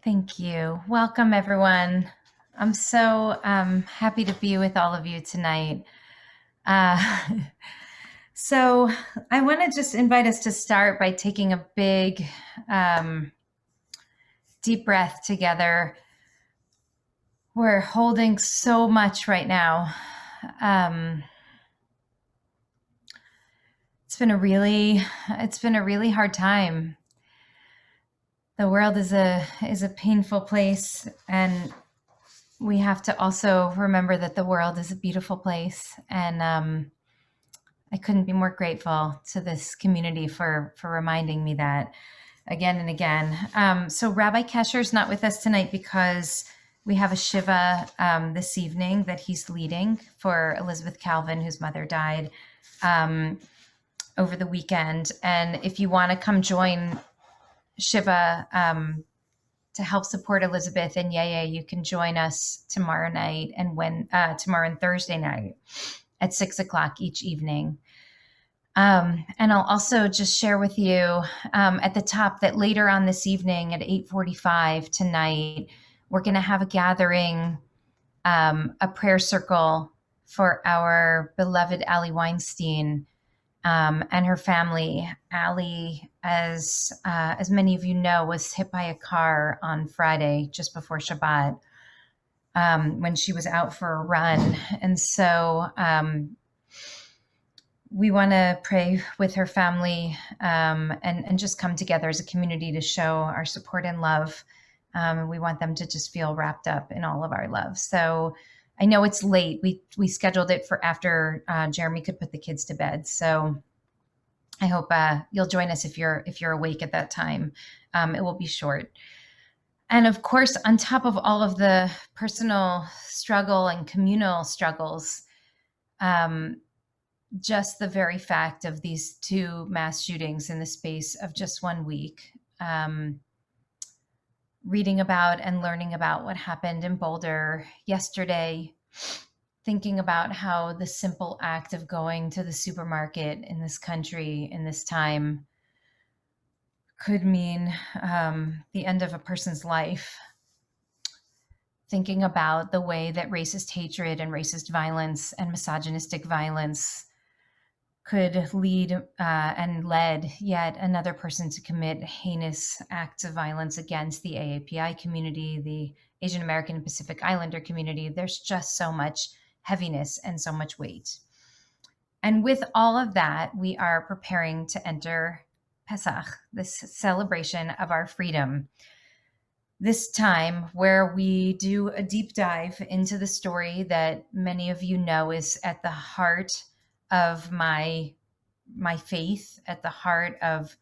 Thank you. Welcome, everyone. I'm so happy to be with all of you tonight. Uh, so, I want to just invite us to start by taking a big, deep breath together. We're holding so much right now. It's been a really hard time. The world is a painful place, and we have to also remember that the world is a beautiful place. And I couldn't be more grateful to this community for reminding me that again and again. So Rabbi Kesher is not with us tonight because we have a Shiva this evening that he's leading for Elizabeth Calvin, whose mother died over the weekend. And if you want to come join Shiva to help support Elizabeth and Yeye, you can join us tomorrow night and tomorrow and Thursday night at 6:00 each evening. And I'll also just share with you at the top that later on this evening at 8:45 tonight, we're going to have a gathering, a prayer circle for our beloved Allie Weinstein and her family. Allie, as many of you know, was hit by a car on Friday just before Shabbat when she was out for a run. And so we want to pray with her family and just come together as a community to show our support and love. We want them to just feel wrapped up in all of our love. So I know it's late. We scheduled it for after Jeremy could put the kids to bed. So I hope you'll join us if you're awake at that time. It will be short. And of course, on top of all of the personal struggle and communal struggles, just the very fact of these two mass shootings in the space of just 1 week, reading about and learning about what happened in Boulder yesterday, thinking about how the simple act of going to the supermarket in this country in this time could mean the end of a person's life. Thinking about the way that racist hatred and racist violence and misogynistic violence could lead and led yet another person to commit heinous acts of violence against the AAPI community, the Asian American and Pacific Islander community. There's just so much heaviness and so much weight. And with all of that, we are preparing to enter Pesach, this celebration of our freedom. This time where we do a deep dive into the story that many of you know is at the heart of my faith, at the heart of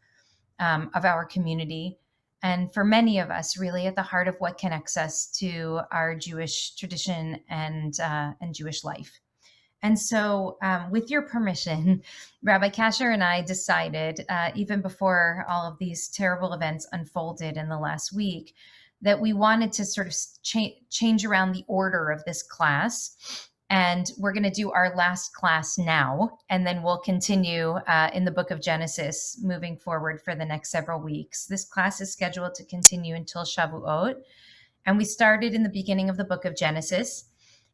our community, and for many of us, really at the heart of what connects us to our Jewish tradition and Jewish life. And so, with your permission, Rabbi Kasher and I decided, even before all of these terrible events unfolded in the last week, that we wanted to sort of change around the order of this class. And we're going to do our last class now, and then we'll continue in the book of Genesis moving forward for the next several weeks. This class is scheduled to continue until Shavuot. And we started in the beginning of the book of Genesis,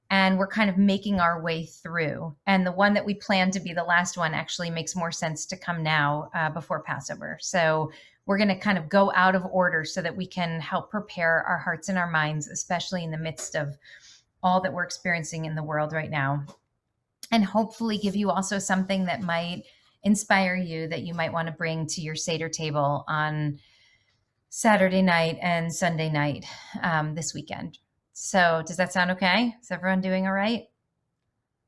and we're kind of making our way through. And the one that we plan to be the last one actually makes more sense to come now before Passover. So we're going to kind of go out of order so that we can help prepare our hearts and our minds, especially in the midst of all that we're experiencing in the world right now, and hopefully give you also something that might inspire you, that you might want to bring to your Seder table on Saturday night and Sunday night this weekend. So does that sound okay? Is everyone doing all right?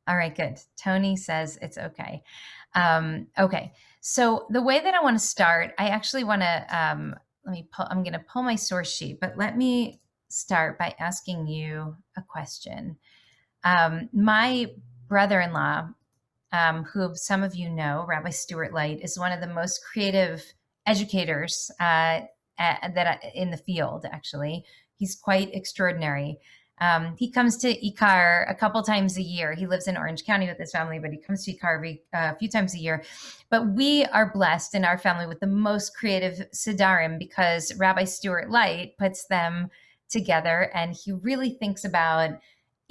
All right, good. Tony says it's okay. Okay. So the way that I want to start, I actually want to, I'm going to pull my source sheet, but let me start by asking you a question. My brother-in-law, who some of you know, Rabbi Stuart Light, is one of the most creative educators in the field, actually. He's quite extraordinary. He comes to Ikar a couple times a year. He lives in Orange County with his family, but he comes to Ikar a few times a year. But we are blessed in our family with the most creative Sidarim because Rabbi Stuart Light puts them together, and he really thinks about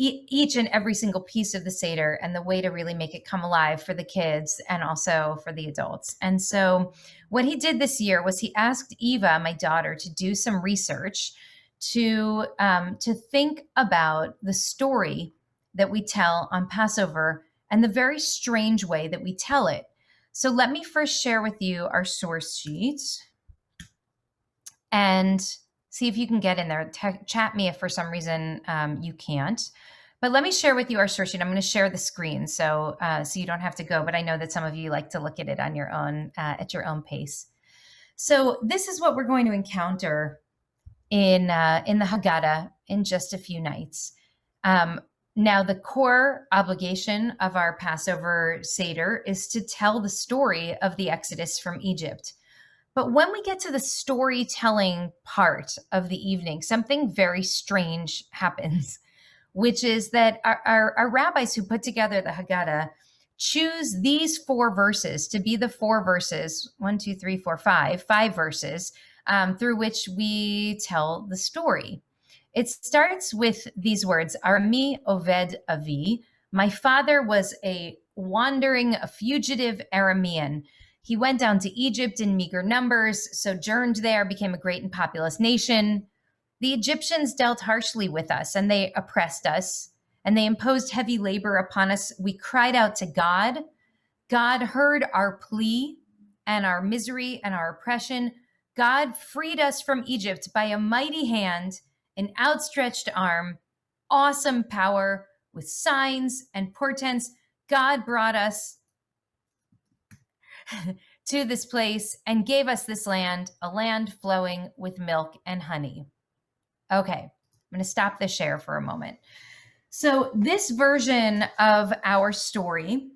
each and every single piece of the Seder and the way to really make it come alive for the kids and also for the adults. And so what he did this year was he asked Eva, my daughter, to do some research to think about the story that we tell on Passover and the very strange way that we tell it. So let me first share with you our source sheet and see if you can get in there. Chat me if for some reason you can't. But let me share with you our source sheet. I'm going to share the screen so you don't have to go. But I know that some of you like to look at it on your own at your own pace. So this is what we're going to encounter in the Haggadah in just a few nights. Now, the core obligation of our Passover Seder is to tell the story of the Exodus from Egypt. But when we get to the storytelling part of the evening, something very strange happens, which is that our rabbis who put together the Haggadah choose these 4 verses to be the 4 verses, 1, 2, 3, 4, 5 verses through which we tell the story. It starts with these words, Arami Oved Avi. My father was a fugitive Aramean. He went down to Egypt in meager numbers, sojourned there, became a great and populous nation. The Egyptians dealt harshly with us, and they oppressed us, and they imposed heavy labor upon us. We cried out to God. God heard our plea and our misery and our oppression. God freed us from Egypt by a mighty hand, an outstretched arm, awesome power with signs and portents. God brought us to this place and gave us this land, a land flowing with milk and honey. Okay, I'm going to stop the share for a moment. So this version of our story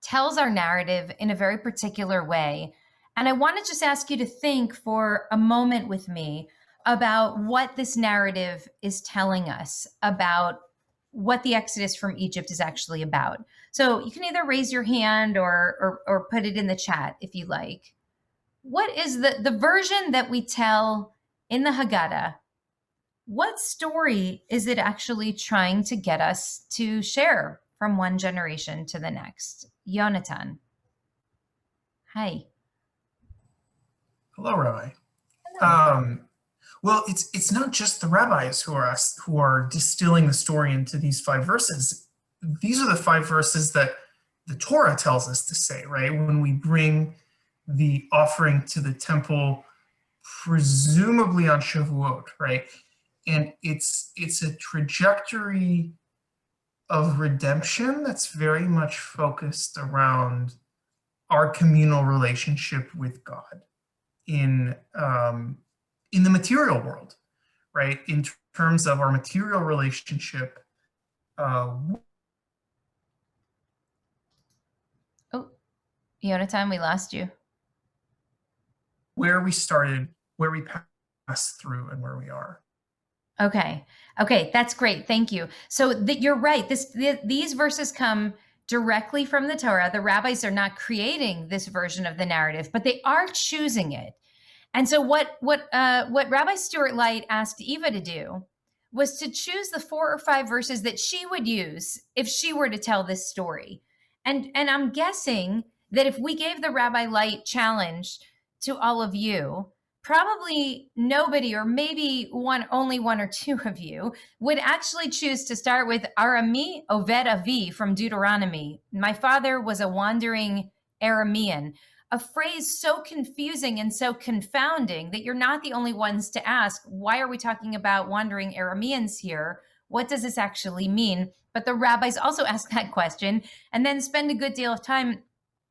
tells our narrative in a very particular way. And I want to just ask you to think for a moment with me about what this narrative is telling us about what the Exodus from Egypt is actually about. So you can either raise your hand or put it in the chat if you like. What is the version that we tell in the Haggadah? What story is it actually trying to get us to share from one generation to the next? Yonatan. Hi. Hello, Rabbi. Well, it's not just the rabbis who are distilling the story into these 5 verses. These are the 5 verses that the Torah tells us to say, right? When we bring the offering to the temple, presumably on Shavuot, right? And it's a trajectory of redemption that's very much focused around our communal relationship with God in the material world, right? In terms of our material relationship. Yonatan, we lost you. Where we started, where we passed through, and where we are. Okay, that's great. Thank you. So you're right. These verses come directly from the Torah. The rabbis are not creating this version of the narrative, but they are choosing it. And so what Rabbi Stuart Light asked Eva to do was to choose the 4 or 5 verses that she would use if she were to tell this story. And I'm guessing that if we gave the Rabbi Light challenge to all of you, probably nobody, or maybe only 1 or 2 of you, would actually choose to start with Arami Oved Avi from Deuteronomy. My father was a wandering Aramean, a phrase so confusing and so confounding that you're not the only ones to ask, why are we talking about wandering Arameans here? What does this actually mean? But the rabbis also ask that question and then spend a good deal of time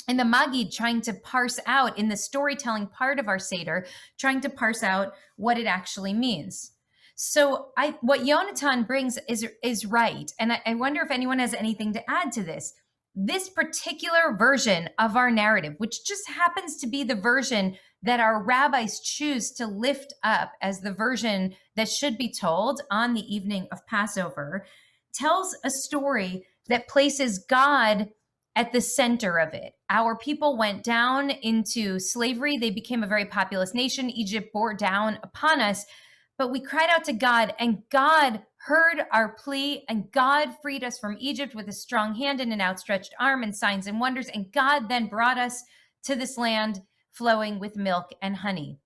in the Magid trying to parse out, in the storytelling part of our Seder, trying to parse out what it actually means. So what Yonatan brings is right. And I wonder if anyone has anything to add to this. This particular version of our narrative, which just happens to be the version that our rabbis choose to lift up as the version that should be told on the evening of Passover tells a story that places God at the center of it. Our people went down into slavery. They became a very populous nation. Egypt bore down upon us, but we cried out to God, and God heard our plea, and God freed us from Egypt with a strong hand and an outstretched arm and signs and wonders. And God then brought us to this land flowing with milk and honey.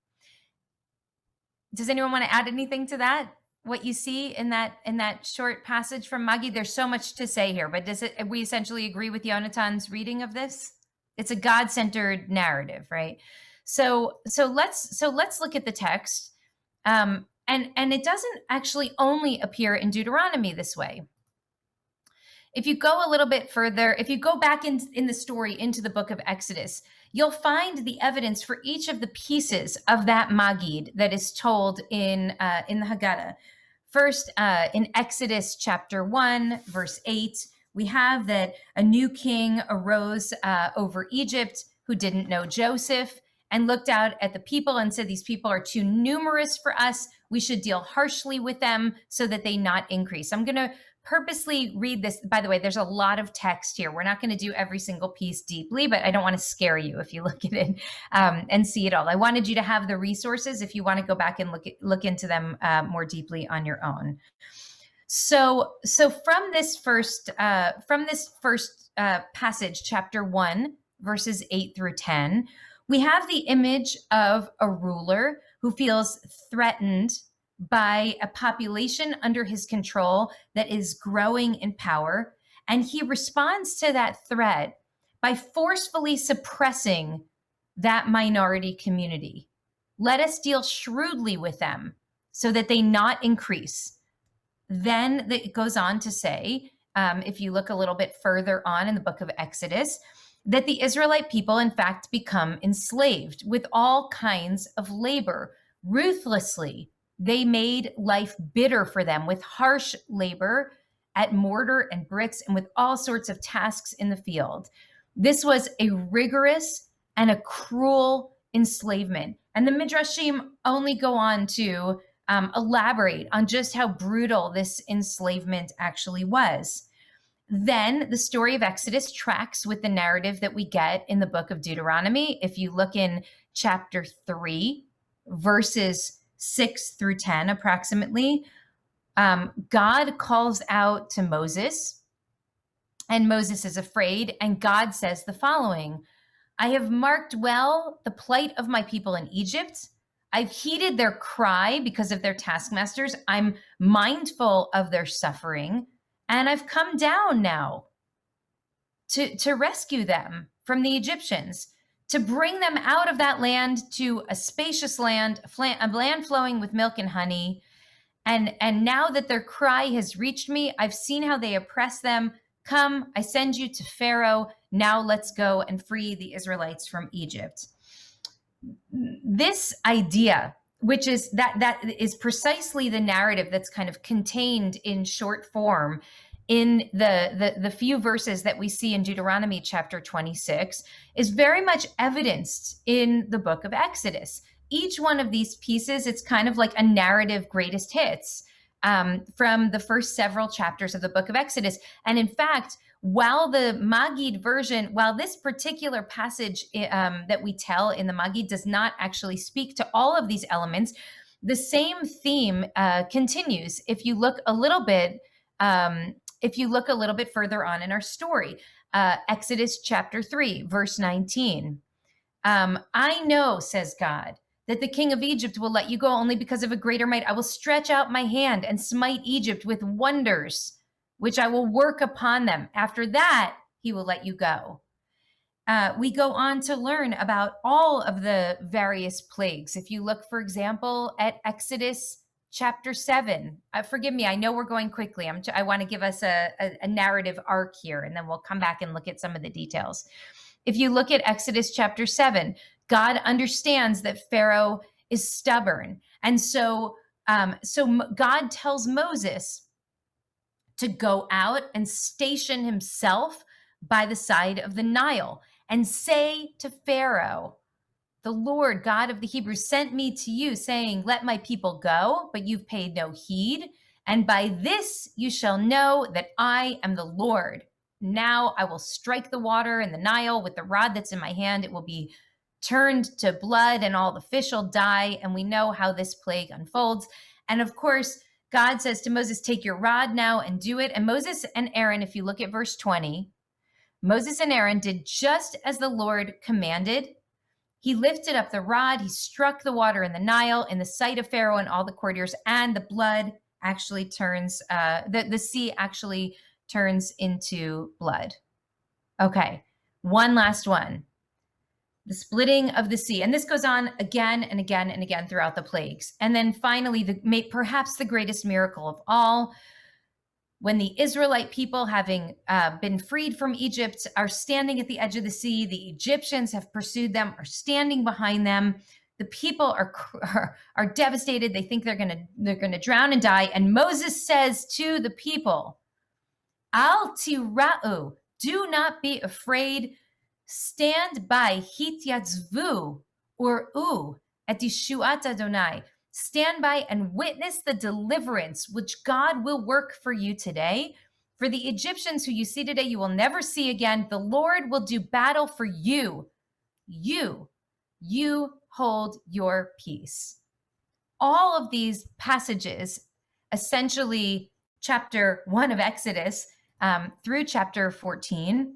Does anyone want to add anything to that? What you see in that short passage from Magi? There's so much to say here, but we essentially agree with Yonatan's reading of this? It's a God-centered narrative, right? So let's look at the text. And it doesn't actually only appear in Deuteronomy this way. If you go a little bit further, if you go back in the story into the book of Exodus, you'll find the evidence for each of the pieces of that Magid that is told in the Haggadah. First, in Exodus chapter 1, verse 8, we have that a new king arose over Egypt who didn't know Joseph and looked out at the people and said, these people are too numerous for us. We should deal harshly with them so that they not increase. I'm going to purposely read this. By the way, there's a lot of text here. We're not going to do every single piece deeply, but I don't want to scare you if you look at it and see it all. I wanted you to have the resources if you want to go back and look into them more deeply on your own. So from this first passage, chapter 1, verses 8 through 10, we have the image of a ruler who feels threatened by a population under his control that is growing in power. And he responds to that threat by forcefully suppressing that minority community. Let us deal shrewdly with them so that they not increase. Then it goes on to say, if you look a little bit further on in the book of Exodus, that the Israelite people, in fact, become enslaved with all kinds of labor. Ruthlessly, they made life bitter for them with harsh labor at mortar and bricks and with all sorts of tasks in the field. This was a rigorous and a cruel enslavement. And the Midrashim only go on to elaborate on just how brutal this enslavement actually was. Then the story of Exodus tracks with the narrative that we get in the book of Deuteronomy. If you look in chapter 3, verses 6 through 10, approximately, God calls out to Moses, and Moses is afraid, and God says the following: I have marked well the plight of my people in Egypt. I've heeded their cry because of their taskmasters. I'm mindful of their suffering. And I've come down now to rescue them from the Egyptians, to bring them out of that land to a spacious land, a land flowing with milk and honey. And now that their cry has reached me, I've seen how they oppress them. Come, I send you to Pharaoh. Now let's go and free the Israelites from Egypt. This idea, which is that is precisely the narrative that's kind of contained in short form in the few verses that we see in Deuteronomy chapter 26, is very much evidenced in the book of Exodus. Each one of these pieces, it's kind of like a narrative greatest hits from the first several chapters of the book of Exodus. And in fact, while the Magid version, while this particular passage that we tell in the Magid does not actually speak to all of these elements, the same theme continues if you look a little bit further on in our story. Exodus chapter 3, verse 19. I know, says God, that the king of Egypt will let you go only because of a greater might. I will stretch out my hand and smite Egypt with wonders, which I will work upon them. After that, he will let you go. We go on to learn about all of the various plagues. If you look, for example, at Exodus chapter 7, forgive me, I know we're going quickly. I want to give us a narrative arc here, and then we'll come back and look at some of the details. If you look at Exodus chapter 7, God understands that Pharaoh is stubborn. And so God tells Moses to go out and station himself by the side of the Nile and say to Pharaoh, the Lord God of the Hebrews sent me to you, saying, let my people go, but you've paid no heed. And by this you shall know that I am the Lord. Now I will strike the water in the Nile with the rod that's in my hand. It will be turned to blood and all the fish will die. And we know how this plague unfolds. And of course, God says to Moses, take your rod now and do it. And Moses and Aaron, if you look at verse 20, Moses and Aaron did just as the Lord commanded. He lifted up the rod. He struck the water in the Nile in the sight of Pharaoh and all the courtiers, and the blood actually turns, the sea actually turns into blood. Okay, one last one. The splitting of the sea. And this goes on again and again and again throughout the plagues. And then finally, perhaps the greatest miracle of all, when the Israelite people, having been freed from Egypt, are standing at the edge of the sea, the Egyptians have pursued them, are standing behind them. The people are devastated. They think they're gonna drown and die. And Moses says to the people, Al tira'u, do not be afraid. Stand by hityatzvu, or at Yeshuat Adonai. Stand by and witness the deliverance which God will work for you today. For the Egyptians who you see today, you will never see again. The Lord will do battle for you. You hold your peace. All of these passages, essentially chapter 1 of Exodus through chapter 14,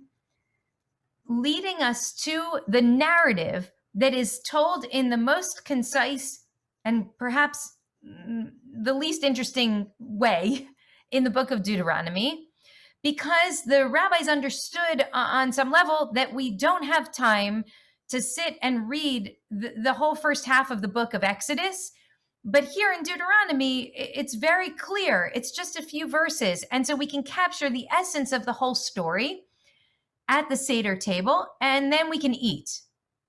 leading us to the narrative that is told in the most concise and perhaps the least interesting way in the book of Deuteronomy, because the rabbis understood on some level that we don't have time to sit and read the whole first half of the book of Exodus. But here in Deuteronomy, it's very clear. It's just a few verses. And so we can capture the essence of the whole story at the Seder table, and then we can eat,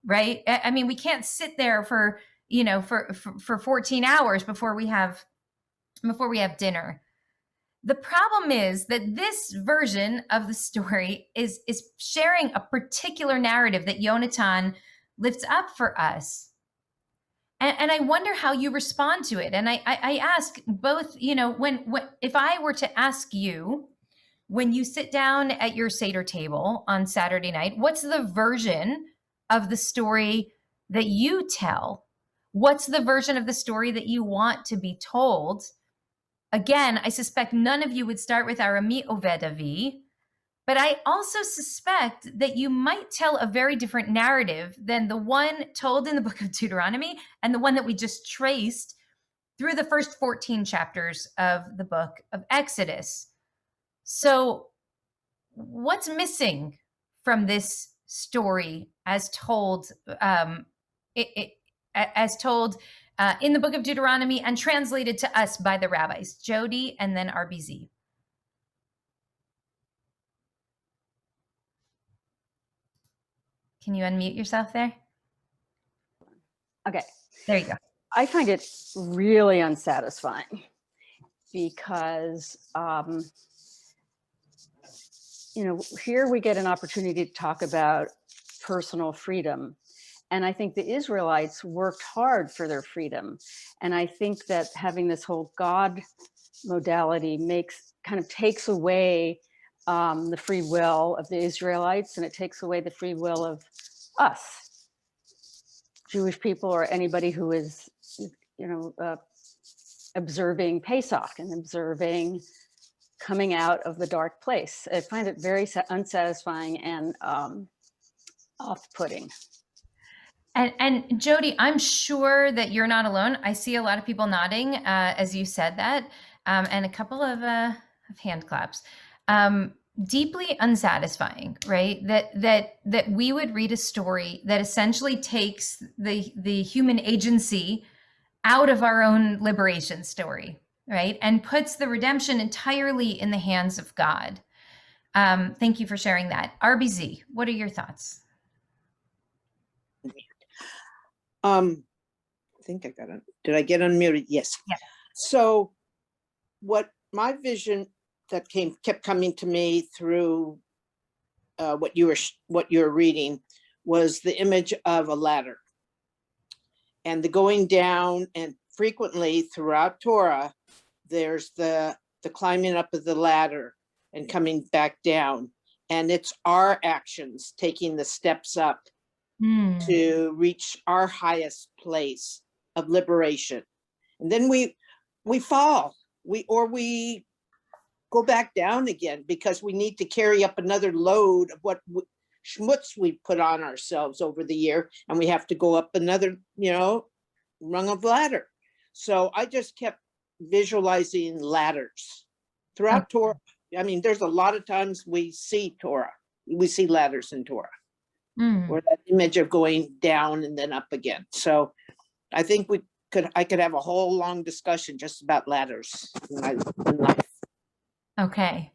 right? I mean, we can't sit there for 14 hours before we have dinner. The problem is that this version of the story is sharing a particular narrative that Yonatan lifts up for us. And I wonder how you respond to it. And I ask both, when if I were to ask you, when you sit down at your Seder table on Saturday night, what's the version of the story that you tell? What's the version of the story that you want to be told? Again, I suspect none of you would start with Arami Oved Avi, but I also suspect that you might tell a very different narrative than the one told in the book of Deuteronomy and the one that we just traced through the first 14 chapters of the book of Exodus. So what's missing from this story as told in the book of Deuteronomy and translated to us by the rabbis? Jody and then RBZ. Can you unmute yourself there? Okay. There you go. I find it really unsatisfying because, here we get an opportunity to talk about personal freedom. And I think the Israelites worked hard for their freedom. And I think that having this whole God modality takes away the free will of the Israelites, and it takes away the free will of us, Jewish people, or anybody who is, observing Pesach and observing coming out of the dark place. I find it very unsatisfying and off-putting. And Jody, I'm sure that you're not alone. I see a lot of people nodding as you said that, and a couple of hand claps. Deeply unsatisfying, right? That we would read a story that essentially takes the human agency out of our own liberation story, right? And puts the redemption entirely in the hands of God. Thank you for sharing that. RBZ, what are your thoughts? I think I got it. Did I get unmuted? Yes. Yeah. So what my vision that kept coming to me through what you were reading was the image of a ladder. and the going down, and frequently throughout Torah, there's the climbing up of the ladder and coming back down. And it's our actions taking the steps up to reach our highest place of liberation. And then we fall, we go back down again because we need to carry up another load of what schmutz we put on ourselves over the year, and we have to go up another, rung of ladder. So I just kept visualizing ladders throughout Torah. I mean, there's a lot of times we see ladders in Torah, or that image of going down and then up again. So I think I could have a whole long discussion just about ladders in life. Okay.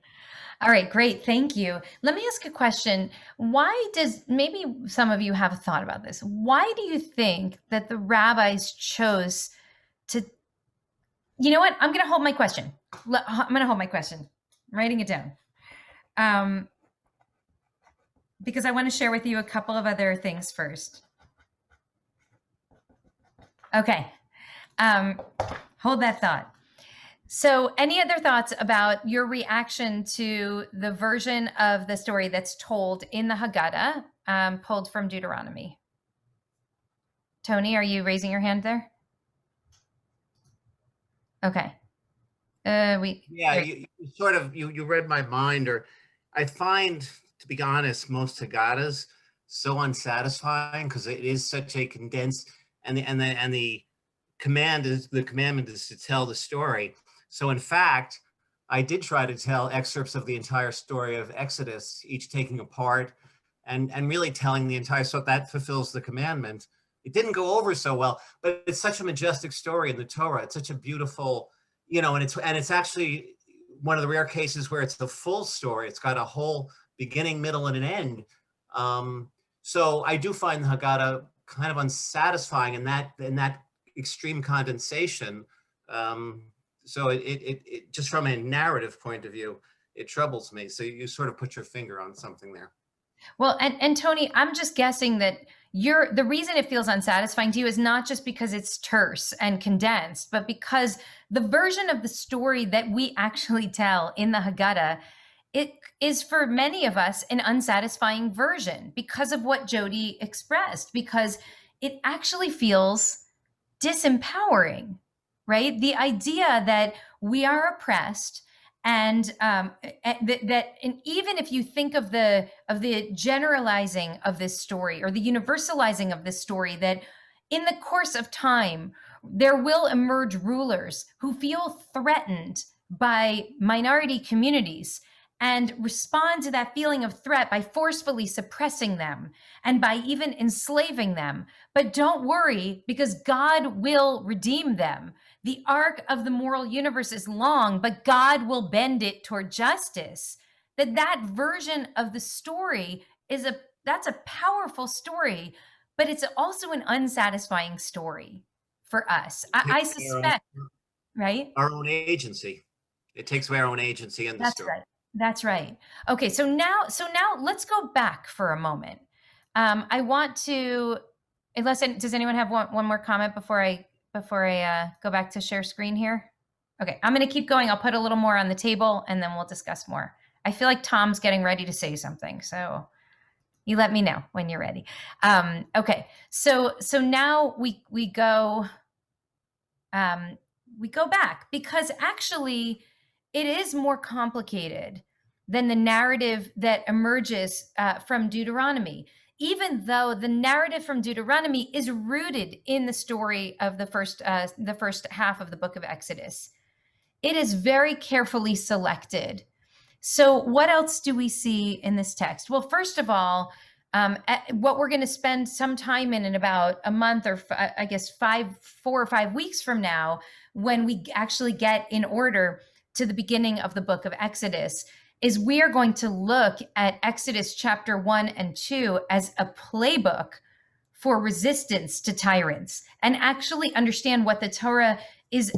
All right, great. Thank you. Let me ask a question. Maybe some of you have thought about this. Why do you think that the rabbis chose to, you know what? I'm going to hold my question. I'm going to hold my question. I'm writing it down. Because I want to share with you a couple of other things first. Okay. Hold that thought. So any other thoughts about your reaction to the version of the story that's told in the Haggadah, pulled from Deuteronomy? Tony, are you raising your hand there? Okay. You read my mind. Or I find, to be honest, most Haggadahs so unsatisfying because it is such a condensed, and the commandment is to tell the story. So in fact, I did try to tell excerpts of the entire story of Exodus, each taking a part and really telling the entire, so that fulfills the commandment. It didn't go over so well, but it's such a majestic story in the Torah. It's such a beautiful, and it's actually one of the rare cases where it's the full story. It's got a whole beginning, middle, and an end. So I do find the Haggadah kind of unsatisfying in that extreme condensation. So it just from a narrative point of view, it troubles me. So you sort of put your finger on something there. Well, and Tony, I'm just guessing that the reason it feels unsatisfying to you is not just because it's terse and condensed, but because the version of the story that we actually tell in the Haggadah, it is for many of us an unsatisfying version because of what Jody expressed, because it actually feels disempowering, right? The idea that we are oppressed, and even if you think of the generalizing of this story or the universalizing of this story, that in the course of time there will emerge rulers who feel threatened by minority communities and respond to that feeling of threat by forcefully suppressing them and by even enslaving them. But don't worry, because God will redeem them. The arc of the moral universe is long, but God will bend it toward justice. That version of the story that's a powerful story, but it's also an unsatisfying story for us. I suspect, right? Our own agency. It takes away our own agency in the story. Right. That's right. Okay, so now let's go back for a moment. I want to, does anyone have one more comment before I go back to share screen here? Okay, I'm going to keep going. I'll put a little more on the table and then we'll discuss more. I feel like Tom's getting ready to say something, so you let me know when you're ready. Okay, so now we go back, because actually it is more complicated than the narrative that emerges from Deuteronomy, even though the narrative from Deuteronomy is rooted in the story of the first half of the book of Exodus. It is very carefully selected. So what else do we see in this text? Well, first of all, what we're going to spend some time in about a month, or I guess 4 or 5 weeks from now, when we actually get in order to the beginning of the book of Exodus, is we are going to look at Exodus chapter 1 and 2 as a playbook for resistance to tyrants, and actually understand what the Torah is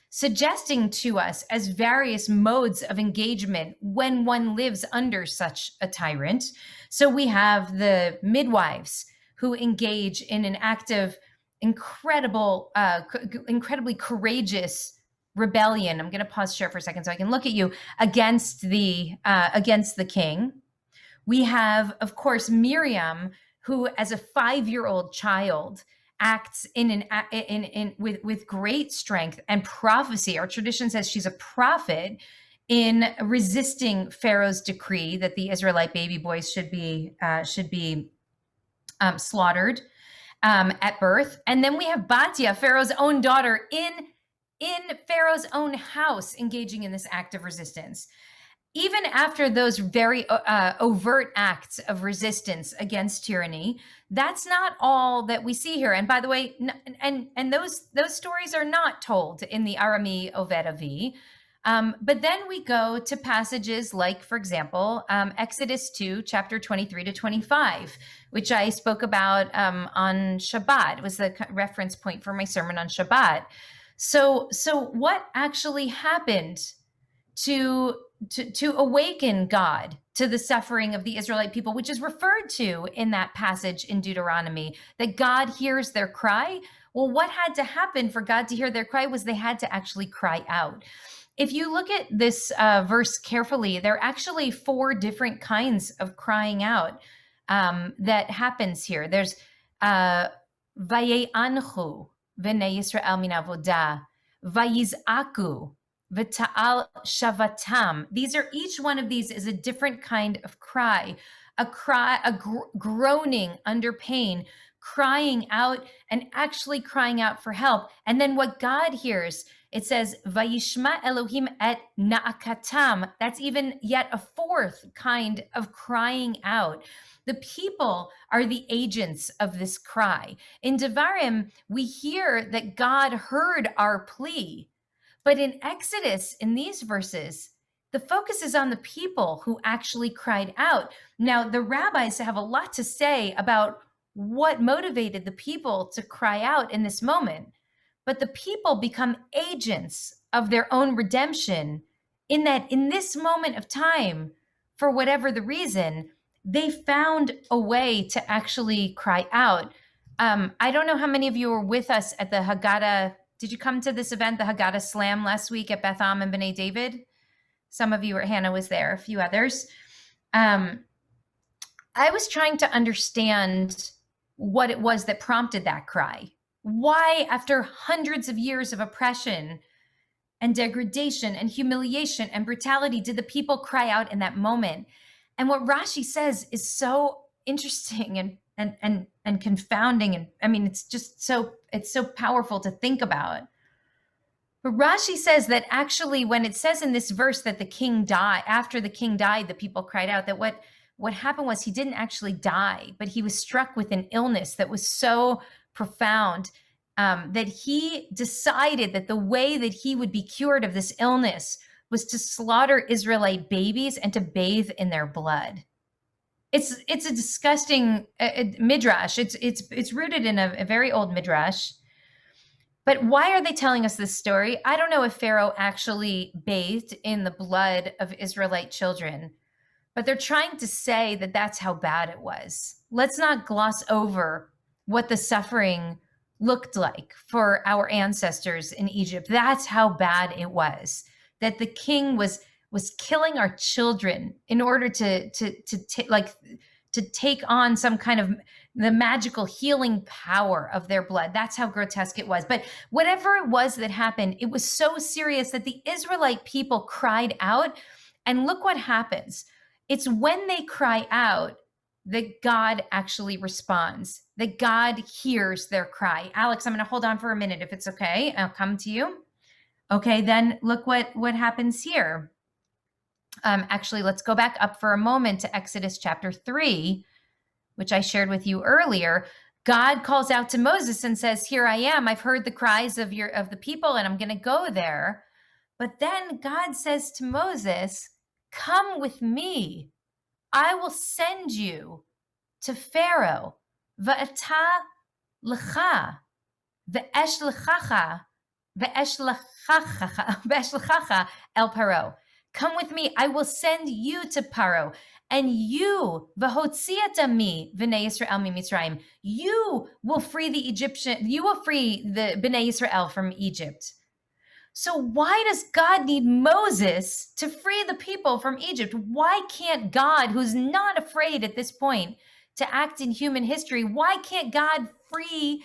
suggesting to us as various modes of engagement when one lives under such a tyrant. So we have the midwives who engage in an act of incredibly courageous rebellion. I'm going to pause share for a second so I can look at you against the king. We have, of course, Miriam, who, as a 5-year-old child, acts with great strength and prophecy. Our tradition says she's a prophet in resisting Pharaoh's decree that the Israelite baby boys should be slaughtered at birth. And then we have Batia, Pharaoh's own daughter, in Pharaoh's own house, engaging in this act of resistance. Even after those very overt acts of resistance against tyranny, that's not all that we see here. And by the way, and those stories are not told in the Arami Oved Avi. But then we go to passages like, for example, Exodus 2, chapter 23 to 25, which I spoke about on Shabbat. It was the reference point for my sermon on Shabbat. So what actually happened to awaken God to the suffering of the Israelite people, which is referred to in that passage in Deuteronomy, that God hears their cry? Well, what had to happen for God to hear their cry was they had to actually cry out. If you look at this verse carefully, there are actually 4 different kinds of crying out that happens here. There's Vaye'anchu v'nei Yisrael min avodah, Vayiz'aku v'ta'al shavatam. These are, each one of these is a different kind of cry, groaning under pain, crying out and actually crying out for help. And then what God hears, it says, Vayishma Elohim et na'akatam. That's even yet a 4th kind of crying out. The people are the agents of this cry. In Devarim, we hear that God heard our plea. But in Exodus, in these verses, the focus is on the people who actually cried out. Now, the rabbis have a lot to say about what motivated the people to cry out in this moment. But the people become agents of their own redemption, in that in this moment of time, for whatever the reason, they found a way to actually cry out. I don't know how many of you were with us at the Haggadah. Did you come to this event, the Haggadah Slam, last week at Beth Am and B'nai David? Some of you, Hannah was there, a few others. I was trying to understand what it was that prompted that cry. Why, after hundreds of years of oppression and degradation and humiliation and brutality, did the people cry out in that moment? And what Rashi says is so interesting and confounding. And I mean, it's so powerful to think about. But Rashi says that actually, when it says in this verse that the king died, after the king died, the people cried out, that what happened was he didn't actually die, but he was struck with an illness that was so profound that he decided that the way that he would be cured of this illness was to slaughter Israelite babies and to bathe in their blood. It's a disgusting midrash. It's rooted in a very old midrash. But why are they telling us this story? I don't know if Pharaoh actually bathed in the blood of Israelite children, but they're trying to say that that's how bad it was. Let's not gloss over what the suffering looked like for our ancestors in Egypt. That's how bad it was, that the king was killing our children in order to take on some kind of the magical healing power of their blood. That's how grotesque it was. But whatever it was that happened, it was so serious that the Israelite people cried out. And look what happens. It's when they cry out that God actually responds, that God hears their cry. Alex, I'm going to hold on for a minute if it's okay. I'll come to you. Okay, then look what happens here. Actually, let's go back up for a moment to Exodus chapter 3, which I shared with you earlier. God calls out to Moses and says, "Here I am. I've heard the cries of the people, and I'm going to go there." But then God says to Moses, "Come with me. I will send you to Pharaoh. Va'ata lecha, ve'esh lechacha el Paro." Come with me. I will send you to Paro. and you, v'hotziatami v'nei Yisrael miMitzrayim, you will free the Egyptian, you will free the Bnei Yisrael from Egypt. So why does God need Moses to free the people from Egypt? Why can't God, who's not afraid at this point to act in human history, why can't God free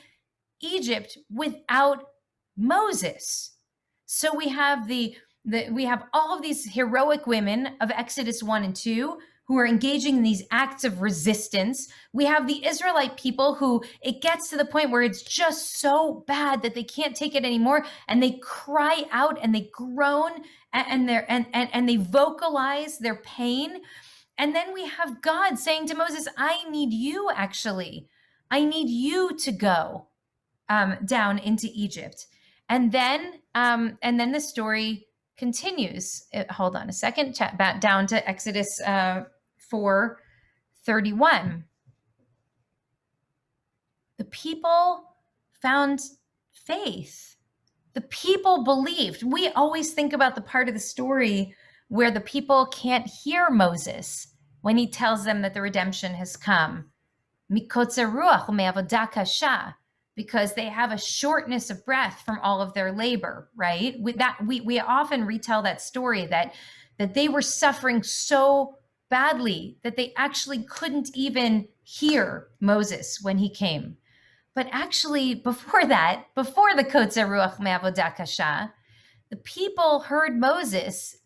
Egypt without Moses? So we have we have all of these heroic women of Exodus 1 and 2 who are engaging in these acts of resistance. We have the Israelite people who it gets to the point where it's just so bad that they can't take it anymore, and they cry out and they groan and they vocalize their pain. And then we have God saying to Moses, I need you to go down into Egypt. And then the story continues. Hold on a second, back down to Exodus 4:31. The people found faith. The people believed. We always think about the part of the story where the people can't hear Moses when he tells them that the redemption has come. Mikotzer ruach u'me'avodah kasha, because they have a shortness of breath from all of their labor, right? We often retell that story that they were suffering so badly that they actually couldn't even hear Moses when he came. But actually, before that, before the Kotzer Ruach Me'avodah Kasha, the people heard Moses,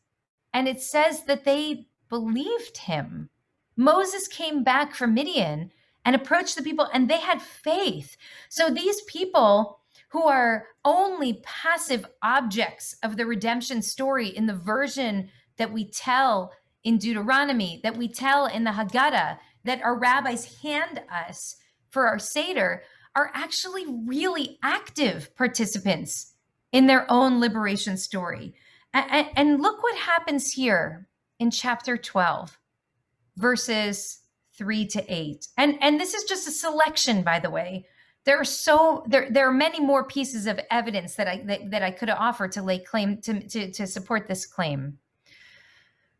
and it says that they believed him. Moses came back from Midian and approached the people, and they had faith. So these people who are only passive objects of the redemption story in the version that we tell in Deuteronomy, that we tell in the Haggadah, that our rabbis hand us for our Seder, are actually really active participants in their own liberation story. And look what happens here in chapter 12, verses 3-8. And this is just a selection, by the way. There are many more pieces of evidence that I could offer to lay claim to support this claim.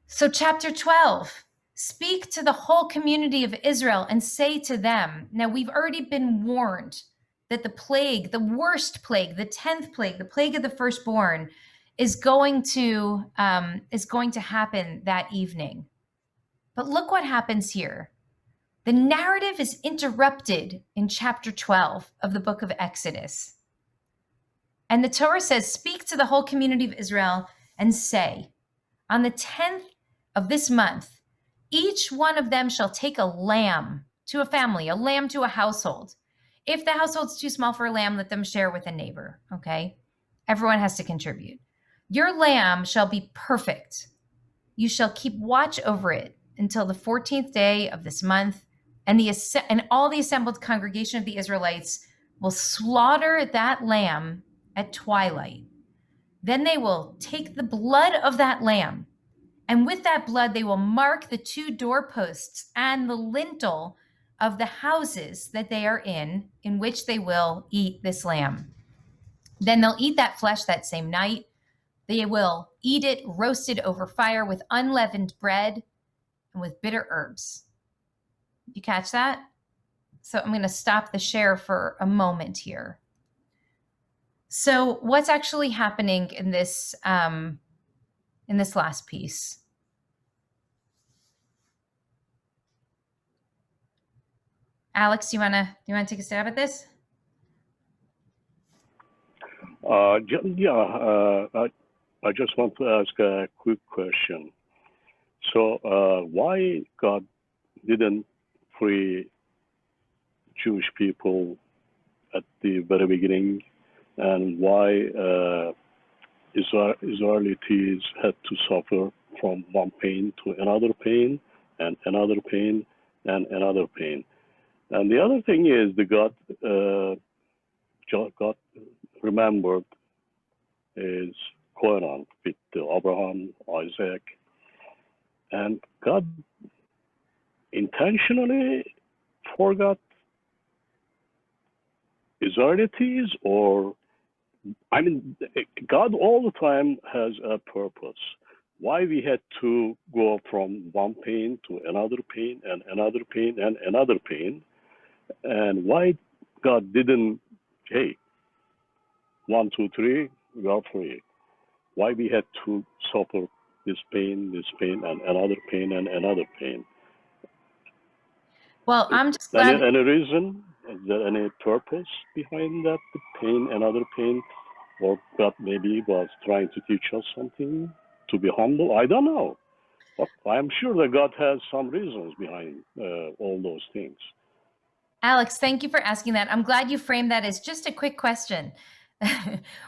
So chapter 12, speak to the whole community of Israel and say to them, now we've already been warned that the plague, the worst plague, the 10th plague, the plague of the firstborn, is going to happen that evening. But look what happens here. The narrative is interrupted in chapter 12 of the book of Exodus. And the Torah says, speak to the whole community of Israel and say, on the 10th of this month, each one of them shall take a lamb to a family, a lamb to a household. If the household's too small for a lamb, let them share with a neighbor, okay? Everyone has to contribute. Your lamb shall be perfect. You shall keep watch over it until the 14th day of this month, and all the assembled congregation of the Israelites will slaughter that lamb at twilight. Then they will take the blood of that lamb, and with that blood they will mark the 2 doorposts and the lintel of the houses that they are in which they will eat this lamb. Then they'll eat that flesh that same night. They will eat it roasted over fire with unleavened bread and with bitter herbs. You catch that? So I'm going to stop the share for a moment here. So what's actually happening in this last piece? Alex, do you want to take a stab at this? I just want to ask a quick question. So why God didn't free Jewish people at the very beginning, and why Israelis had to suffer from one pain to another pain, and another pain, and another pain? And the other thing is, God remembered his covenant with Abraham, Isaac, and God intentionally forgot Israelis, or, I mean, God all the time has a purpose. why we had to go from one pain to another pain and another pain and another pain, and why God didn't, hey, 1, 2, 3, we are free. Why we had to suffer this pain, and another pain and another pain. Well, I'm just glad. Any reason? Is there any purpose behind that? The pain, another pain, or God maybe was trying to teach us something, to be humble? I don't know, but I'm sure that God has some reasons behind all those things. Alex, thank you for asking that. I'm glad you framed that as just a quick question.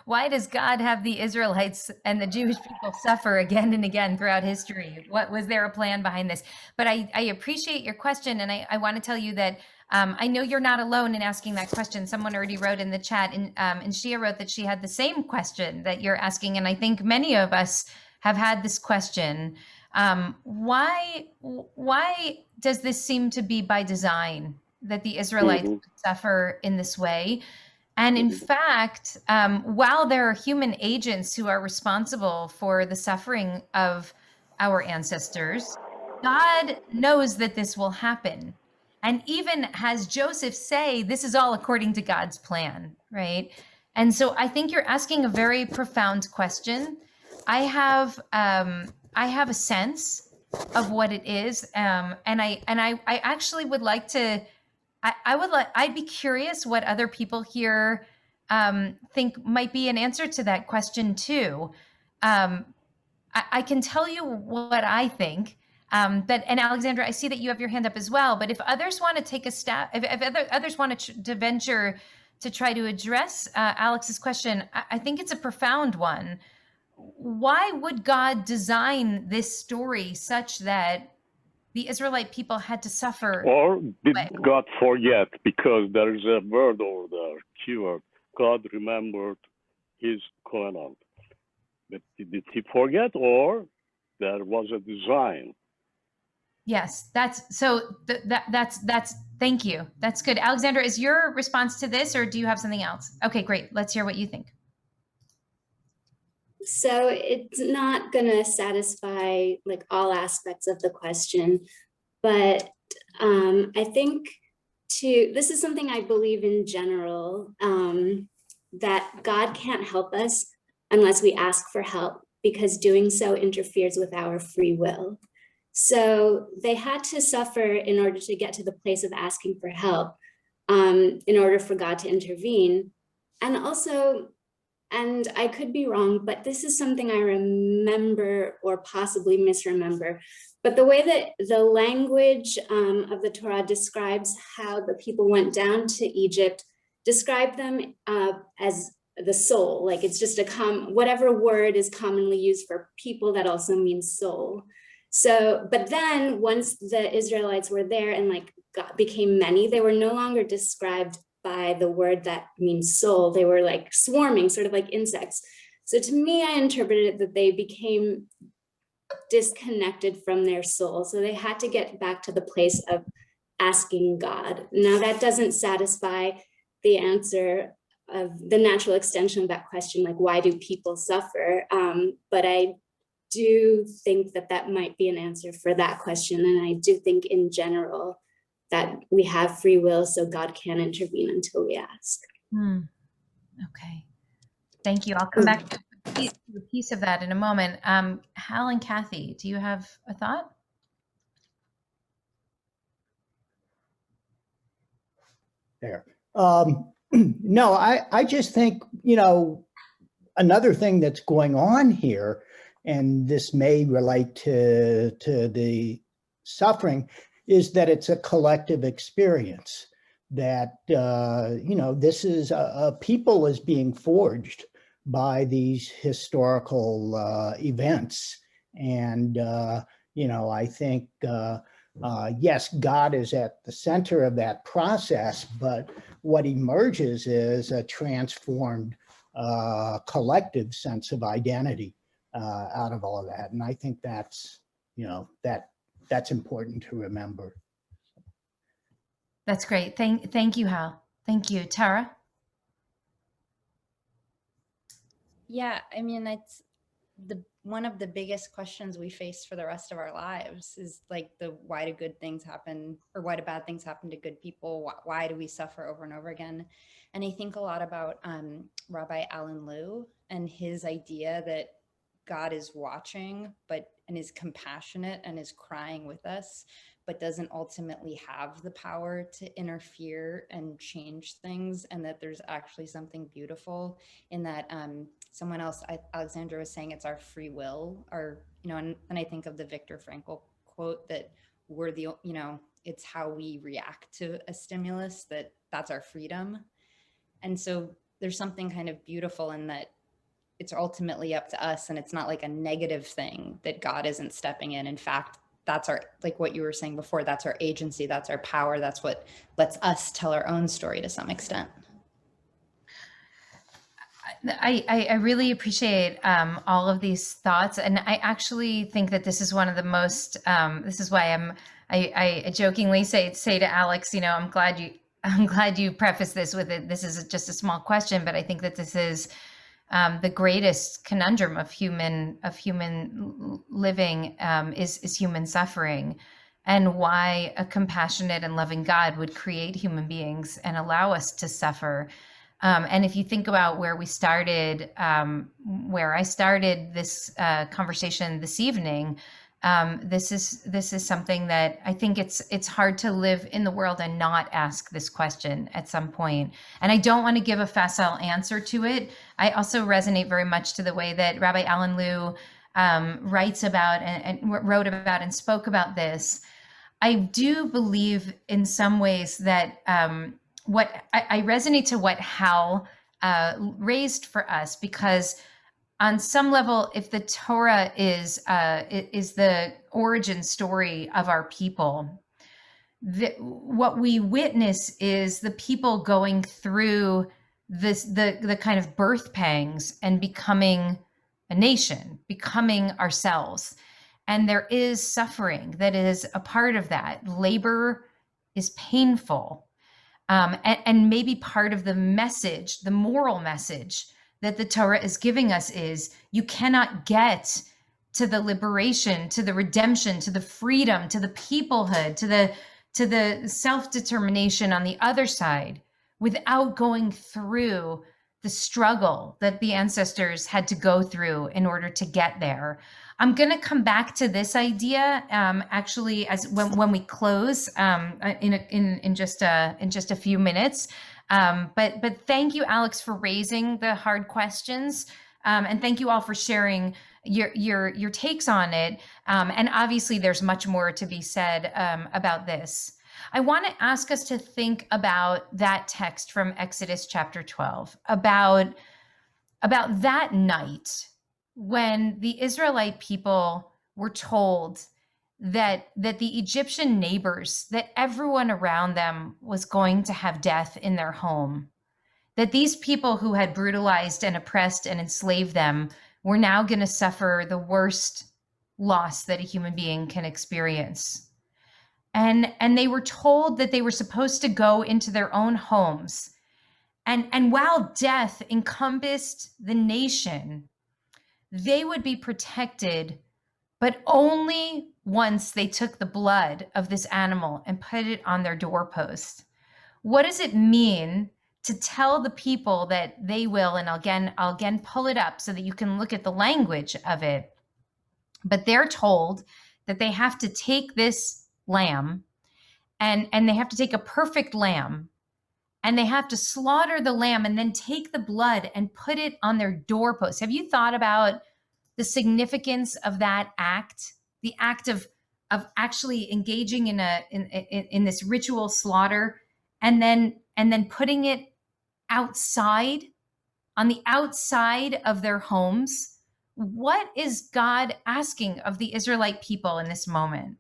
Why does God have the Israelites and the Jewish people suffer again and again throughout history? What was there a plan behind this? But I appreciate your question, and I want to tell you that I know you're not alone in asking that question. Someone already wrote in the chat, and Shia wrote that she had the same question that you're asking, and I think many of us have had this question. Why does this seem to be by design that the Israelites would suffer in this way? And in fact, while there are human agents who are responsible for the suffering of our ancestors, God knows that this will happen. And even has Joseph say, this is all according to God's plan, right? And so I think you're asking a very profound question. I have a sense of what it is, and I actually would like to. I'd be curious what other people here think might be an answer to that question too. I can tell you what I think. But and Alexandra, I see that you have your hand up as well. But if others want to take a stab, if others want to venture to try to address Alex's question, I think it's a profound one. Why would God design this story such that the Israelite people had to suffer? Or did God forget? Because there is a word over there, keyword. God remembered his covenant. But did he forget, or there was a design? Yes, that's thank you. That's good. Alexandra, is your response to this, or do you have something else? Okay, great. Let's hear what you think. So it's not going to satisfy like all aspects of the question, but I think this is something I believe in general, that God can't help us unless we ask for help, because doing so interferes with our free will. So they had to suffer in order to get to the place of asking for help, in order for God to intervene. And also, and I could be wrong, but this is something I remember or possibly misremember. But the way that the language of the Torah describes how the people went down to Egypt, describe them as the soul. Like it's just whatever word is commonly used for people that also means soul. So, but then once the Israelites were there and like God became many, they were no longer described by the word that means soul. They were like swarming, sort of like insects. So to me, I interpreted it that they became disconnected from their soul. So they had to get back to the place of asking God. Now that doesn't satisfy the answer of the natural extension of that question, like why do people suffer? But I do think that that might be an answer for that question. And I do think in general that we have free will, so God can't intervene until we ask. Okay. Thank you. I'll come back to a piece of that in a moment. Hal and Kathy, do you have a thought? There. No, I just think, another thing that's going on here, and this may relate to the suffering, is that it's a collective experience, that, this is a people is being forged by these historical events. And, I think, yes, God is at the center of that process, but what emerges is a transformed collective sense of identity out of all of that. And I think that's, that's important to remember. That's great. Thank you, Hal. Thank you. Tara? Yeah, I mean, one of the biggest questions we face for the rest of our lives is like why do good things happen, or why do bad things happen to good people? Why do we suffer over and over again? And I think a lot about Rabbi Alan Liu and his idea that God is watching, and is compassionate and is crying with us, but doesn't ultimately have the power to interfere and change things, and that there's actually something beautiful in that. Someone else, Alexandra, was saying it's our free will, and I think of the Viktor Frankl quote that we're it's how we react to a stimulus, that's our freedom. And so there's something kind of beautiful in that it's ultimately up to us, and it's not like a negative thing that God isn't stepping in. In fact, that's our, like what you were saying before, that's our agency, that's our power, that's what lets us tell our own story to some extent. I really appreciate all of these thoughts, and I actually think that this is one of the most. This is why I jokingly say to Alex, I'm glad you preface this with it. This is just a small question, but I think that this is the greatest conundrum of human living is human suffering, and why a compassionate and loving God would create human beings and allow us to suffer. And if you think about where we started, where I started this conversation this evening, this is something that I think it's hard to live in the world and not ask this question at some point. And I don't want to give a facile answer to it. I also resonate very much to the way that Rabbi Alan Liu writes about and wrote about and spoke about this. I do believe in some ways that what I resonate to what Hal raised for us, because on some level, if the Torah is the origin story of our people, what we witness is the people going through the kind of birth pangs and becoming a nation, becoming ourselves. And there is suffering that is a part of that. Labor is painful. And maybe part of the message, the moral message that the Torah is giving us is you cannot get to the liberation, to the redemption, to the freedom, to the peoplehood, to the self-determination on the other side without going through the struggle that the ancestors had to go through in order to get there. I'm going to come back to this idea actually as when we close in just a few minutes. But thank you, Alex, for raising the hard questions, and thank you all for sharing your takes on it. And obviously, there's much more to be said about this. I want to ask us to think about that text from Exodus chapter 12, about that night when the Israelite people were told that the Egyptian neighbors, that everyone around them was going to have death in their home, that these people who had brutalized and oppressed and enslaved them were now going to suffer the worst loss that a human being can experience. And they were told that they were supposed to go into their own homes. And while death encompassed the nation, they would be protected, but only once they took the blood of this animal and put it on their doorpost. What does it mean to tell the people that they will, and I'll again pull it up so that you can look at the language of it, but they're told that they have to take this lamb and they have to take a perfect lamb, and they have to slaughter the lamb and then take the blood and put it on their doorpost. Have you thought about the significance of that act, the act of actually engaging in this ritual slaughter, and then putting it outside, on the outside of their homes? What is God asking of the Israelite people in this moment?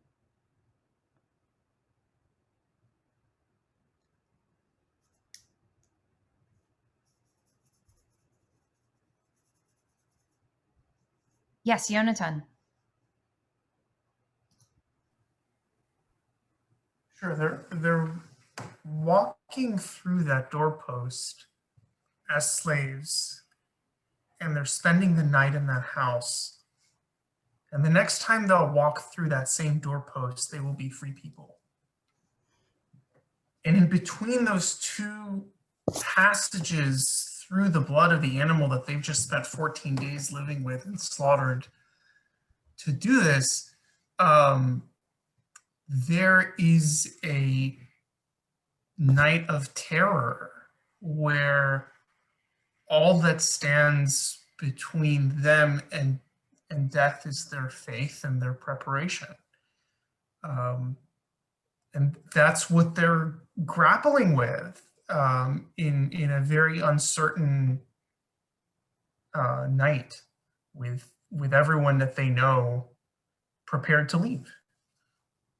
Yes, Yonatan. Sure, they're walking through that doorpost as slaves, and they're spending the night in that house. And the next time they'll walk through that same doorpost, they will be free people. And in between those two passages through the blood of the animal that they've just spent 14 days living with and slaughtered to do this, there is a night of terror where all that stands between them and death is their faith and their preparation. And that's what they're grappling with in a very uncertain night with everyone that they know prepared to leave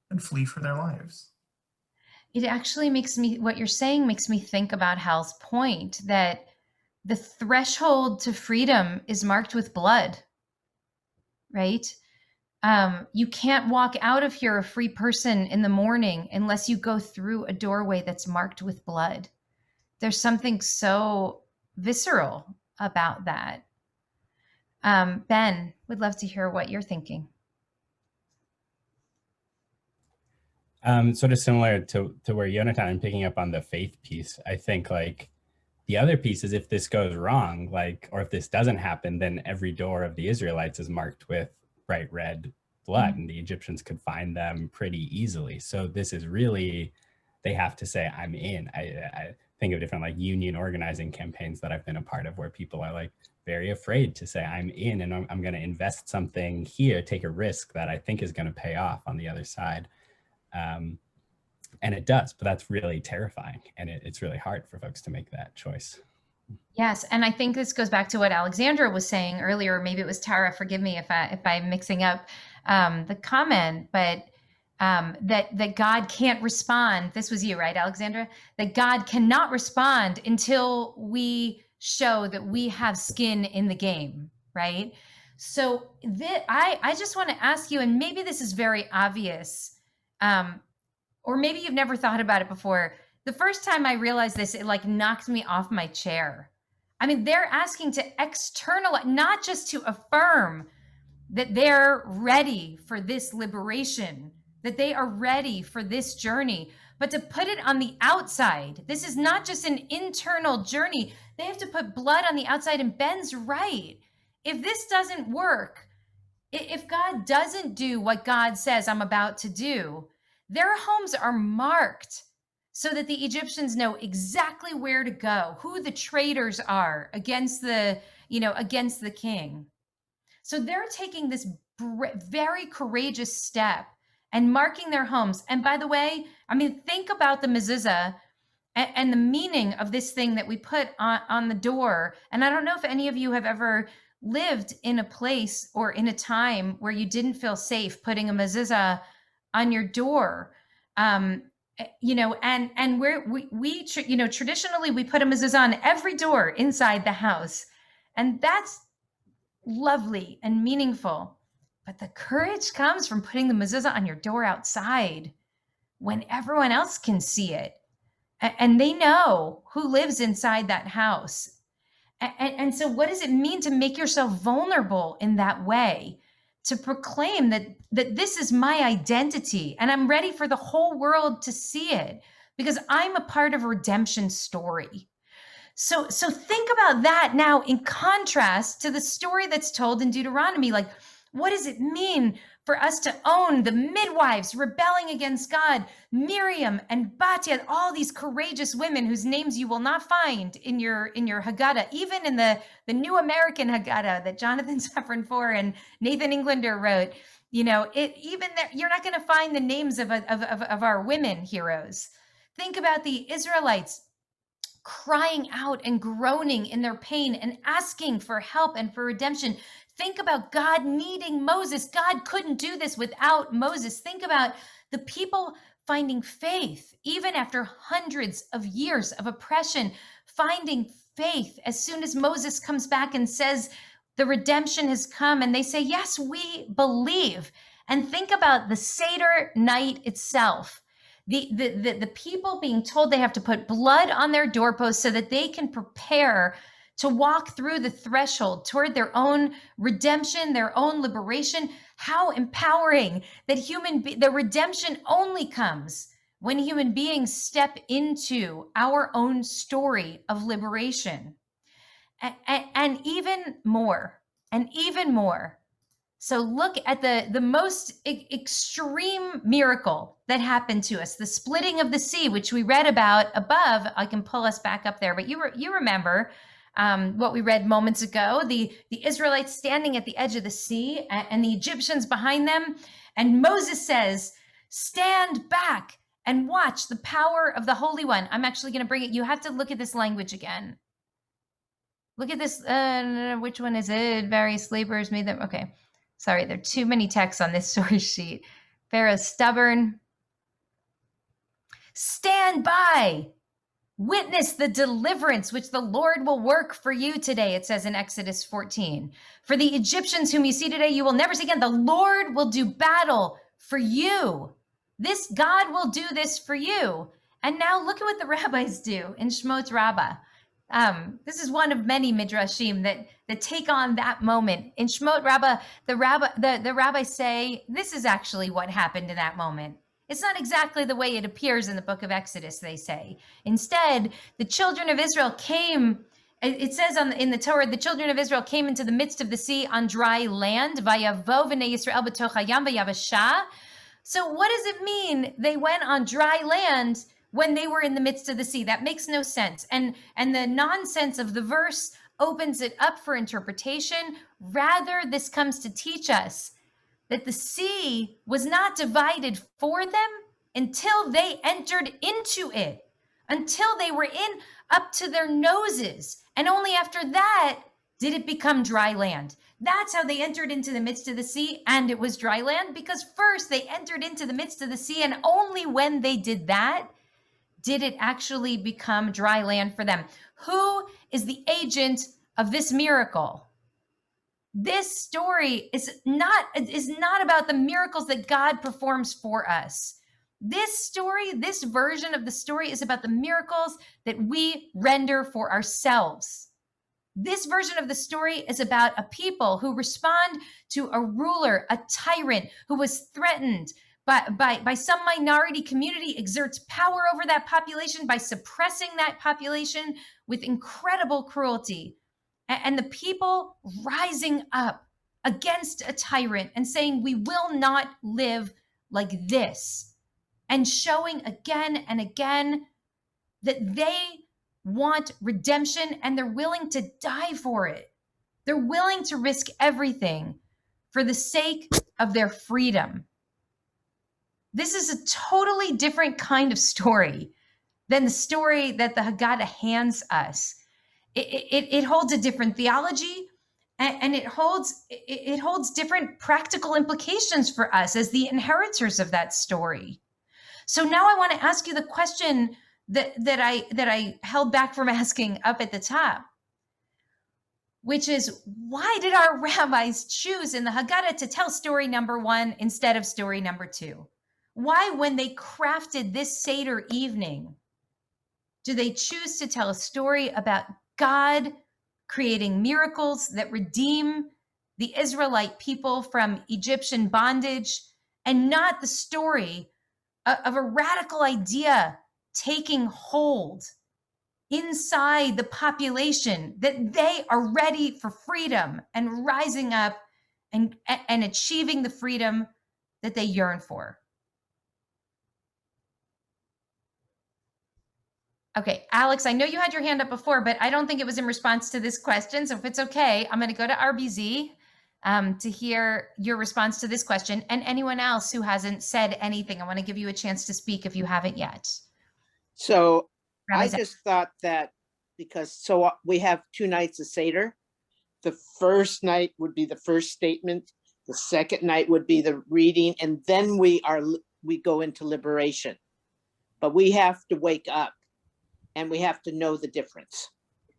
and flee for their lives. It actually makes me, what you're saying makes me think about Hal's point that the threshold to freedom is marked with blood, right? You can't walk out of here a free person in the morning unless you go through a doorway that's marked with blood. There's something so visceral about that. Ben, would love to hear what you're thinking. Sort of similar to where Yonatan, I'm picking up on the faith piece. I think like the other piece is if this goes wrong, like, or if this doesn't happen, then every door of the Israelites is marked with bright red blood, and the Egyptians could find them pretty easily. So this is really, they have to say, I'm in. I think of different like union organizing campaigns that I've been a part of where people are like very afraid to say, I'm in and I'm going to invest something here, take a risk that I think is going to pay off on the other side. And it does, but that's really terrifying. And it's really hard for folks to make that choice. Yes, and I think this goes back to what Alexandra was saying earlier. Maybe it was Tara. Forgive me if I'm mixing up the comment, but that God can't respond. This was you, right, Alexandra? That God cannot respond until we show that we have skin in the game, right? So I just want to ask you, and maybe this is very obvious, or maybe you've never thought about it before. The first time I realized this, it like knocked me off my chair. I mean, they're asking to externalize, not just to affirm that they're ready for this liberation, that they are ready for this journey, but to put it on the outside. This is not just an internal journey. They have to put blood on the outside, and Ben's right. If this doesn't work, if God doesn't do what God says I'm about to do, their homes are marked so that the Egyptians know exactly where to go, who the traitors are against the king. So they're taking this very courageous step and marking their homes. And by the way, I mean, think about the mezuzah and the meaning of this thing that we put on the door. And I don't know if any of you have ever lived in a place or in a time where you didn't feel safe putting a mezuzah on your door. And we traditionally we put a mezuzah on every door inside the house, and that's lovely and meaningful. But the courage comes from putting the mezuzah on your door outside when everyone else can see it, and they know who lives inside that house. And so what does it mean to make yourself vulnerable in that way? To proclaim that this is my identity and I'm ready for the whole world to see it because I'm a part of a redemption story. So think about that now in contrast to the story that's told in Deuteronomy. Like, what does it mean for us to own the midwives rebelling against God, Miriam and Batya, all these courageous women whose names you will not find in your Haggadah, even in the New American Haggadah that Jonathan Safran Foer and Nathan Englander wrote. Even there, you're not going to find the names of our women heroes. Think about the Israelites crying out and groaning in their pain and asking for help and for redemption. Think about God needing Moses. God couldn't do this without Moses. Think about the people finding faith, even after hundreds of years of oppression, finding faith as soon as Moses comes back and says, the redemption has come. And they say, yes, we believe. And think about the Seder night itself. The people being told they have to put blood on their doorposts so that they can prepare to walk through the threshold toward their own redemption, their own liberation. How empowering that the redemption only comes when human beings step into our own story of liberation. And even more, and even more. So look at the most extreme miracle that happened to us, the splitting of the sea, which we read about above. I can pull us back up there, but you remember what we read moments ago, the Israelites standing at the edge of the sea and the Egyptians behind them. And Moses says, stand back and watch the power of the Holy One. I'm actually going to bring it. You have to look at this language again. Look at this. Which one is it? Various laborers made them. Okay. Sorry, there are too many texts on this source sheet. Pharaoh's stubborn. Stand by. Witness the deliverance which the Lord will work for you today, it says in Exodus 14. For the Egyptians whom you see today, you will never see again. The Lord will do battle for you. This God will do this for you. And now look at what the rabbis do in Shmot Rabbah. This is one of many midrashim that take on that moment. In Shmot Rabbah, the rabbis say, this is actually what happened in that moment. It's not exactly the way it appears in the book of Exodus, they say. Instead, the children of Israel came, it says in the Torah, the children of Israel came into the midst of the sea on dry land. Vayavo v'nei Yisrael b'toch hayam v'yavasha. So what does it mean they went on dry land when they were in the midst of the sea? That makes no sense. And the nonsense of the verse opens it up for interpretation. Rather, this comes to teach us that the sea was not divided for them until they entered into it, until they were in up to their noses. And only after that did it become dry land. That's how they entered into the midst of the sea, and it was dry land, because first they entered into the midst of the sea, and only when they did that did it actually become dry land for them. Who is the agent of this miracle? This story is not about the miracles that God performs for us. This story, this version of the story, is about the miracles that we render for ourselves. This version of the story is about a people who respond to a ruler, a tyrant who was threatened by some minority community, exerts power over that population by suppressing that population with incredible cruelty. And the people rising up against a tyrant and saying, we will not live like this. And showing again and again that they want redemption and they're willing to die for it. They're willing to risk everything for the sake of their freedom. This is a totally different kind of story than the story that the Haggadah hands us. It holds a different theology, and it holds different practical implications for us as the inheritors of that story. So now I want to ask you the question that I held back from asking up at the top, which is, why did our rabbis choose in the Haggadah to tell story number 1 instead of story number 2? Why, when they crafted this Seder evening, do they choose to tell a story about God creating miracles that redeem the Israelite people from Egyptian bondage, and not the story of a radical idea taking hold inside the population, that they are ready for freedom and rising up and achieving the freedom that they yearn for? Okay, Alex, I know you had your hand up before, but I don't think it was in response to this question. So if it's okay, I'm going to go to RBZ to hear your response to this question. And anyone else who hasn't said anything, I want to give you a chance to speak if you haven't yet. So Rabbi I Zach. just thought that because we have 2 nights of Seder. The first night would be the first statement. The second night would be the reading, and then we go into liberation. But we have to wake up and we have to know the difference.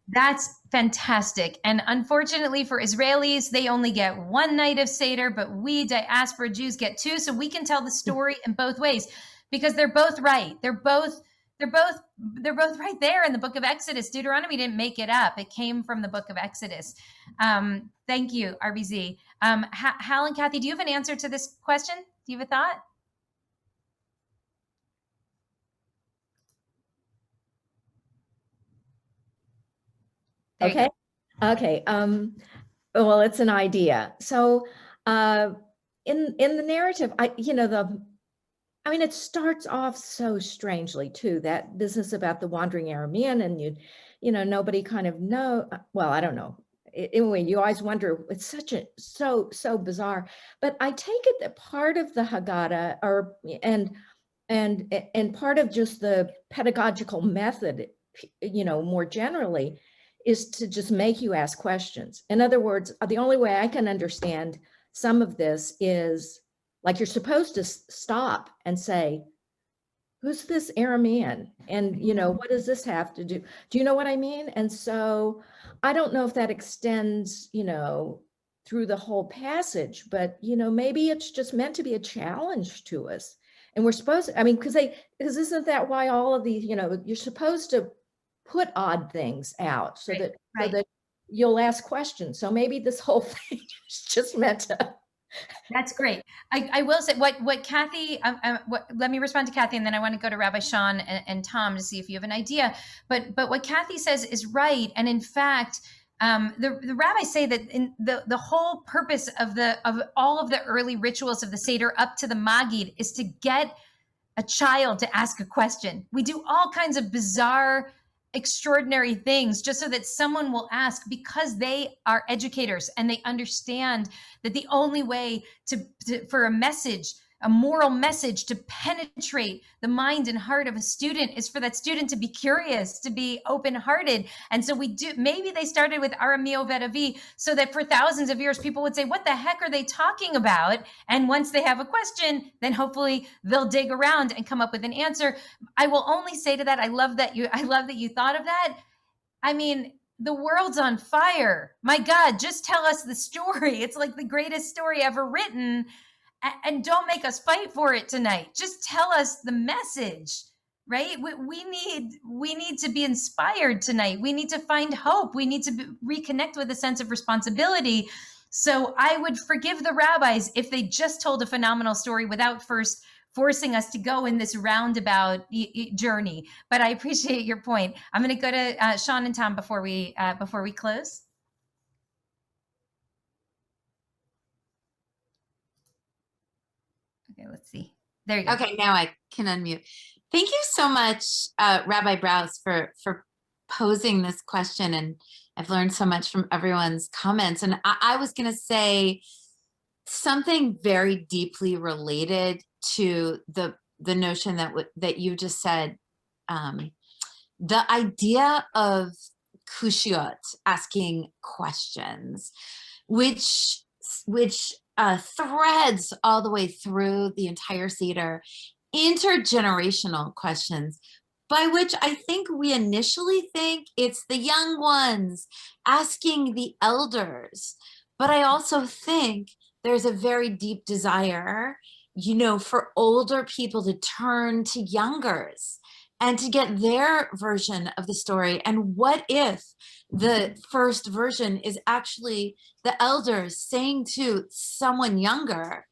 That's fantastic. And unfortunately for Israelis, they only get 1 night of Seder, but we diaspora Jews get 2. So we can tell the story in both ways, because they're both right. They're both they're both right there in the book of Exodus. Deuteronomy didn't make it up. It came from the book of Exodus. Thank you, RBZ. Hal and Kathy, do you have an answer to this question? Do you have a thought? Okay. Okay. Well, it's an idea. So, in the narrative, it starts off so strangely too, that business about the wandering Aramean, and nobody kind of know. Well, I don't know. Anyway, you always wonder. It's so bizarre. But I take it that part of the Haggadah, and part of just the pedagogical method, more generally, is to just make you ask questions. In other words, the only way I can understand some of this is like you're supposed to stop and say, who's this Aramean? And, what does this have to do? Do you know what I mean? And so I don't know if that extends, through the whole passage, but, maybe it's just meant to be a challenge to us. And we're supposed to, because isn't that why all of these, you're supposed to put odd things out so that you'll ask questions. So maybe this whole thing is just meant to. That's great. I will say what Kathy, let me respond to Kathy, and then I want to go to Rabbi Sean and Tom to see if you have an idea. But what Kathy says is right. And in fact, the rabbis say that in the whole purpose of all of the early rituals of the Seder up to the Magid is to get a child to ask a question. We do all kinds of bizarre, extraordinary things just so that someone will ask, because they are educators and they understand that the only way for a moral message to penetrate the mind and heart of a student is for that student to be curious, to be open-hearted. And so maybe they started with Arameo Veravi so that for thousands of years, people would say, what the heck are they talking about? And once they have a question, then hopefully they'll dig around and come up with an answer. I will only say to that, I love that you thought of that. The world's on fire. My God, just tell us the story. It's like the greatest story ever written. And don't make us fight for it tonight. Just tell us the message, right? We need to be inspired tonight. We need to find hope. We need to reconnect with a sense of responsibility. So I would forgive the rabbis if they just told a phenomenal story without first forcing us to go in this roundabout journey. But I appreciate your point. I'm going to go to Sean and Tom before we close. Okay, let's see. There you go. Okay, now I can unmute. Thank you so much, Rabbi Brous, for posing this question. And I've learned so much from everyone's comments. And I was going to say something very deeply related to the notion that you just said. The idea of kushiot, asking questions, which threads all the way through the entire Seder, intergenerational questions, by which I think we initially think it's the young ones asking the elders. But I also think there's a very deep desire, for older people to turn to youngers and to get their version of the story. And what if the first version is actually the elders saying to someone younger,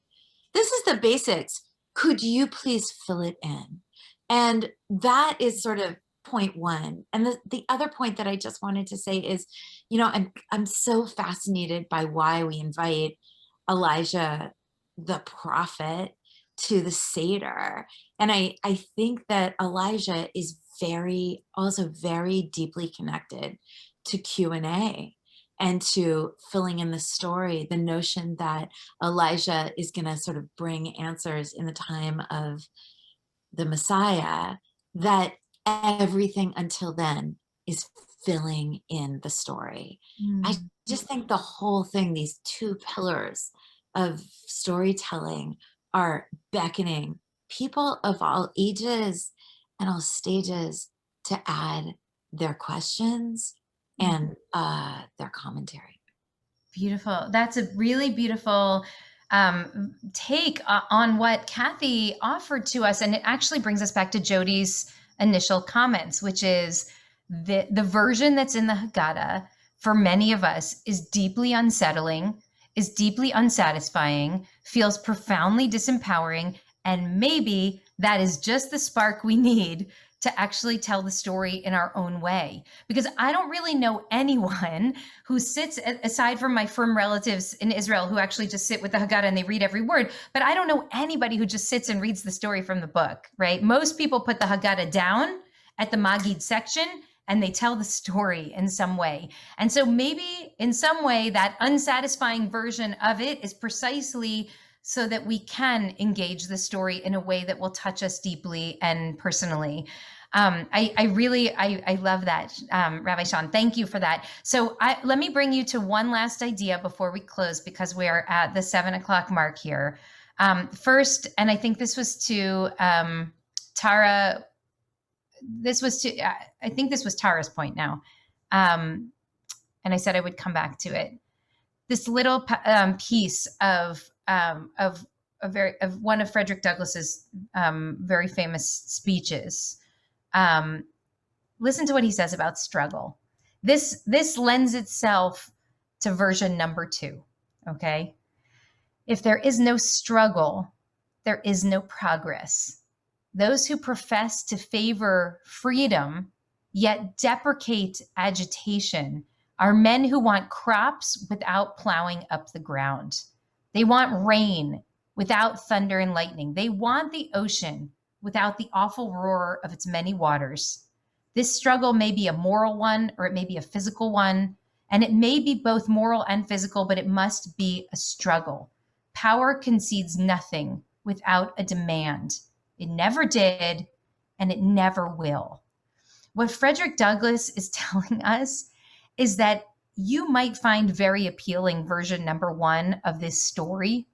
this is the basics, could you please fill it in? And that is sort of point one. And the other point that I just wanted to say is, I'm so fascinated by why we invite Elijah the prophet to the Seder. And I think that Elijah is also very deeply connected to Q&A and to filling in the story, the notion that Elijah is going to sort of bring answers in the time of the Messiah, that everything until then is filling in the story. I just think the whole thing, these two pillars of storytelling, are beckoning people of all ages and all stages to add their questions and their commentary. Beautiful. That's a really beautiful take on what Kathy offered to us. And it actually brings us back to Jody's initial comments, which is the version that's in the Haggadah for many of us is deeply unsettling, is deeply unsatisfying, feels profoundly disempowering, and maybe that is just the spark we need to actually tell the story in our own way. Because I don't really know anyone who sits, aside from my firm relatives in Israel who actually just sit with the Haggadah and they read every word, but I don't know anybody who just sits and reads the story from the book, right? Most people put the Haggadah down at the Magid section and they tell the story in some way. And so maybe in some way that unsatisfying version of it is precisely so that we can engage the story in a way that will touch us deeply and personally. I love that, Rabbi Sean. Thank you for that. So let me bring you to one last idea before we close, because we are at the 7 o'clock mark here. First, and I think this was to Tara. I think this was Tara's point now. And I said I would come back to it. This little piece of one of Frederick Douglass's very famous speeches. Listen to what he says about struggle. This lends itself to version number 2. Okay. If there is no struggle, there is no progress. Those who profess to favor freedom, yet deprecate agitation, are men who want crops without plowing up the ground. They want rain without thunder and lightning. They want the ocean without the awful roar of its many waters. This struggle may be a moral one, or it may be a physical one, and it may be both moral and physical, but it must be a struggle. Power concedes nothing without a demand. It never did, and it never will. What Frederick Douglass is telling us is that you might find very appealing version number 1 of this story,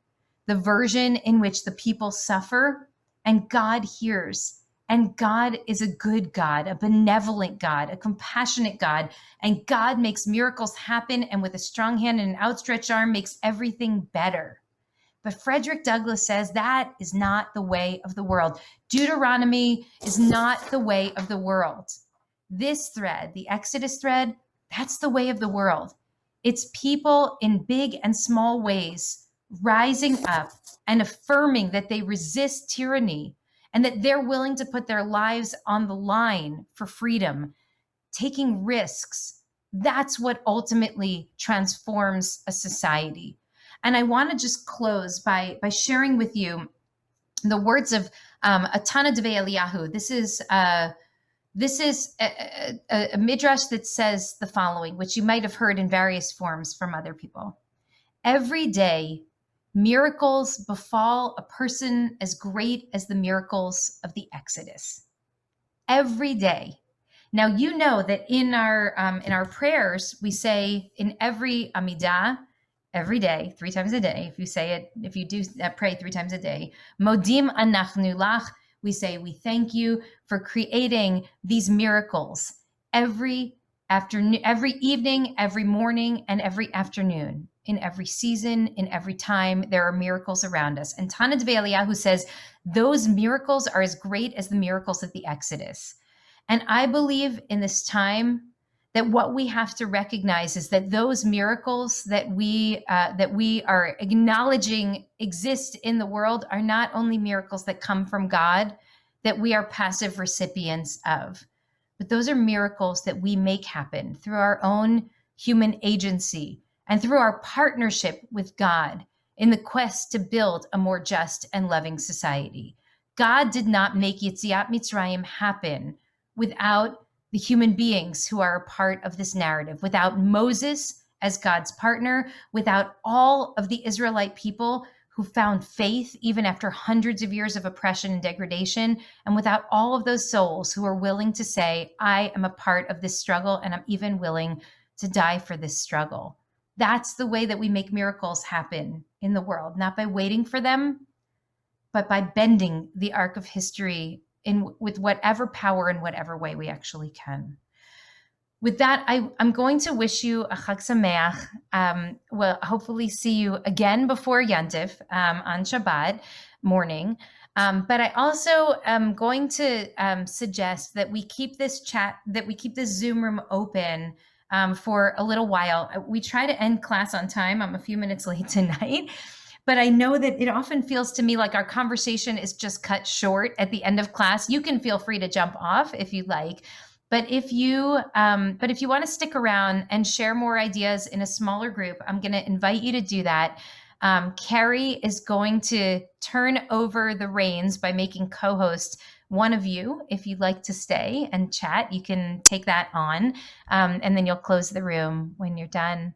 the version in which the people suffer and God hears, and God is a good God, a benevolent God, a compassionate God, and God makes miracles happen, and with a strong hand and an outstretched arm makes everything better. But Frederick Douglass says that is not the way of the world. Deuteronomy is not the way of the world. This thread, the Exodus thread, that's the way of the world. It's people in big and small ways rising up and affirming that they resist tyranny and that they're willing to put their lives on the line for freedom, taking risks. That's what ultimately transforms a society. And I want to just close by sharing with you the words of Atana Deve Eliyahu. This is a midrash that says the following, which you might have heard in various forms from other people. Every day, miracles befall a person as great as the miracles of the Exodus. Every day. Now, you know that in our prayers, we say in every Amidah, every day, 3 times a day, if you do pray 3 times a day, Modim anachnu lach, we say, we thank you for creating these miracles every afternoon, every evening, every morning, and every afternoon. In every season, in every time, there are miracles around us. And Tana Deve Eliyahu says, those miracles are as great as the miracles of the Exodus. And I believe in this time that what we have to recognize is that those miracles that we are acknowledging exist in the world are not only miracles that come from God, that we are passive recipients of, but those are miracles that we make happen through our own human agency and through our partnership with God in the quest to build a more just and loving society. God did not make Yetziat Mitzrayim happen without the human beings who are a part of this narrative, without Moses as God's partner, without all of the Israelite people who found faith even after hundreds of years of oppression and degradation, and without all of those souls who are willing to say, I am a part of this struggle and I'm even willing to die for this struggle. That's the way that we make miracles happen in the world, not by waiting for them, but by bending the arc of history with whatever power in whatever way we actually can. With that, I'm going to wish you a Chag Sameach. We'll hopefully see you again before Yantif on Shabbat morning. But I also am going to suggest that we keep this Zoom room open for a little while. We try to end class on time. I'm a few minutes late tonight, but I know that it often feels to me like our conversation is just cut short at the end of class. You can feel free to jump off if you'd like. But if you want to stick around and share more ideas in a smaller group, I'm going to invite you to do that. Carrie is going to turn over the reins by making co-host one of you. If you'd like to stay and chat, you can take that on, and then you'll close the room when you're done.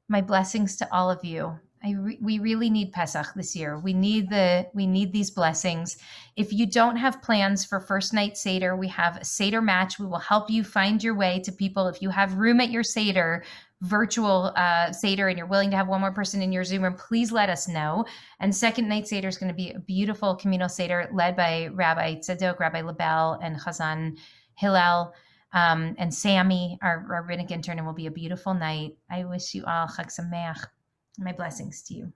My blessings to all of you. We really need Pesach this year. We need these blessings. If you don't have plans for first night Seder, we have a Seder match. We will help you find your way to people. If you have room at your Seder, virtual Seder, and you're willing to have one more person in your Zoom room, please let us know. And second night Seder is going to be a beautiful communal Seder led by Rabbi Tzadok, Rabbi Labelle, and Chazan Hillel. And Sammy, our rabbinic intern, and will be a beautiful night. I wish you all Chag Sameach. My blessings to you.